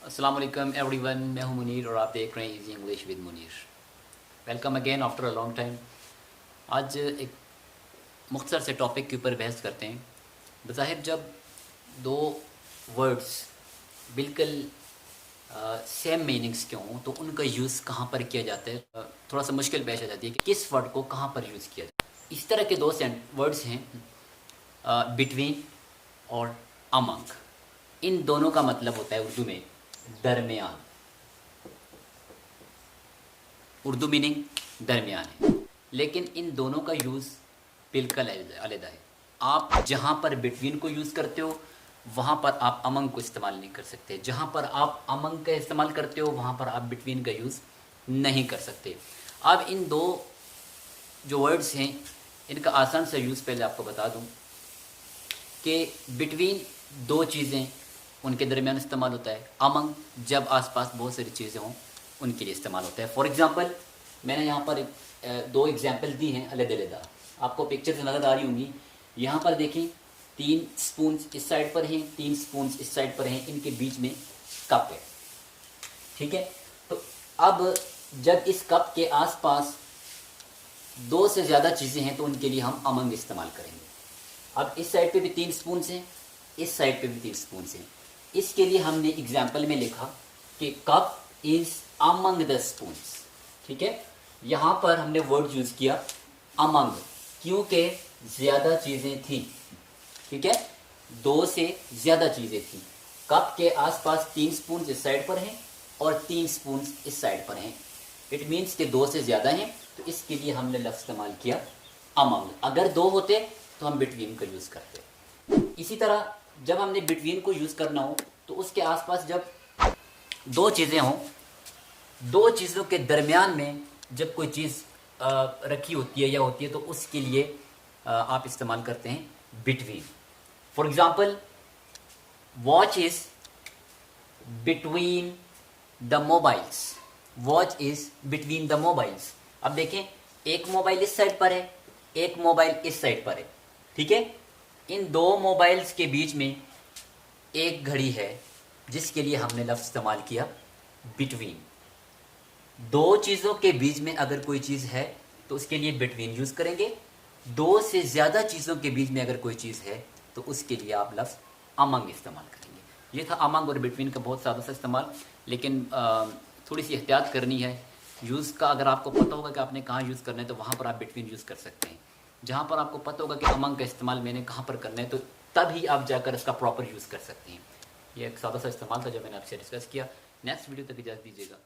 السلام علیکم every one, میں ہوں منیر اور آپ دیکھ رہے ہیں easy English with Munir. Welcome again after a long time. آج ایک مختصر سے ٹاپک کے اوپر بحث کرتے ہیں۔ بظاہر جب دو ورڈز بالکل سیم میننگس کے ہوں تو ان کا یوز کہاں پر کیا جاتا ہے تھوڑا سا مشکل پیش آ جاتی ہے کہ کس ورڈ کو کہاں پر یوز کیا جاتا ہے۔ اس طرح کے دو ورڈز ہیں بٹوین اور امنگ۔ ان دونوں کا مطلب ہوتا ہے اردو میں درمیان۔ اردو میننگ درمیان ہے، لیکن ان دونوں کا یوز بالکل علیحدہ ہے۔ آپ جہاں پر بٹوین کو یوز کرتے ہو وہاں پر آپ امنگ کو استعمال نہیں کر سکتے، جہاں پر آپ امنگ کا استعمال کرتے ہو وہاں پر آپ بٹوین کا یوز نہیں کر سکتے۔ اب ان دو جو ورڈز ہیں ان کا آسان سا یوز پہلے آپ کو بتا دوں کہ بٹوین دو چیزیں ان کے درمیان استعمال ہوتا ہے، امنگ جب آس پاس بہت ساری چیزیں ہوں ان کے لیے استعمال ہوتا ہے۔ فار ایگزامپل میں نے یہاں پر دو ایگزامپل دی ہیں علیحدہ علیحدہ، آپ کو پکچر سے نظر آ رہی ہوں گی۔ یہاں پر دیکھیں 3 سپونز اس سائڈ پر ہیں، 3 سپونز اس سائڈ پر ہیں، ان کے بیچ میں کپ ہے، ٹھیک ہے۔ تو اب جب اس کپ کے آس پاس 2 سے زیادہ چیزیں ہیں تو ان کے لیے ہم امنگ استعمال کریں گے۔ اب اس سائڈ پہ بھی 3 سپونز ہیں، اس سائڈ پہ بھی 3 سپونز ہیں۔ اس کے لیے ہم نے ایگزامپل میں لکھا کہ کپ از امنگ دا سپونز، ٹھیک ہے۔ یہاں پر ہم نے ورڈ یوز کیا امنگ، کیونکہ زیادہ چیزیں تھیں، ٹھیک ہے، 2 سے زیادہ چیزیں تھیں۔ کپ کے آس پاس 3 سپونز اس سائڈ پر ہیں اور 3 سپونز اس سائڈ پر ہیں، اٹ مینس کہ 2 سے زیادہ ہیں، تو اس کے لیے ہم نے لفظ استعمال کیا امنگ۔ اگر 2 ہوتے تو ہم بٹوین کا یوز کرتے۔ اسی طرح جب ہم نے بٹوین کو یوز کرنا ہو تو اس کے آس پاس جب 2 چیزیں ہوں، 2 چیزوں کے درمیان میں جب کوئی چیز رکھی ہوتی ہے یا ہوتی ہے تو اس کے لیے آپ استعمال کرتے ہیں between. For example watch is between the mobiles, watch is between the mobiles. اب دیکھیں ایک موبائل اس سائڈ پر ہے، ایک موبائل اس سائڈ پر ہے، ٹھیک ہے۔ ان 2 موبائلز کے بیچ میں ایک گھڑی ہے جس کے لیے ہم نے لفظ استعمال کیا بٹوین۔ 2 چیزوں کے بیچ میں اگر کوئی چیز ہے تو اس کے لیے بٹوین یوز کریں گے، 2 سے زیادہ چیزوں کے بیچ میں اگر کوئی چیز ہے تو اس کے لیے آپ لفظ امنگ استعمال کریں گے۔ یہ تھا امنگ اور بٹوین کا بہت سادہ سا استعمال، لیکن تھوڑی سی احتیاط کرنی ہے یوز کا۔ اگر آپ کو پتہ ہوگا کہ آپ نے کہاں یوز کرنا ہے تو وہاں پر آپ بٹوین یوز کر سکتے ہیں۔ جہاں پر آپ کو پتہ ہوگا کہ امنگ کا استعمال میں نے کہاں پر کرنا ہے تو تب ہی آپ جا کر اس کا پراپر یوز کر سکتے ہیں۔ یہ ایک سادہ سا استعمال تھا جو میں نے آپ سے ڈسکس کیا۔ نیکسٹ ویڈیو تک اجازت دیجیے گا۔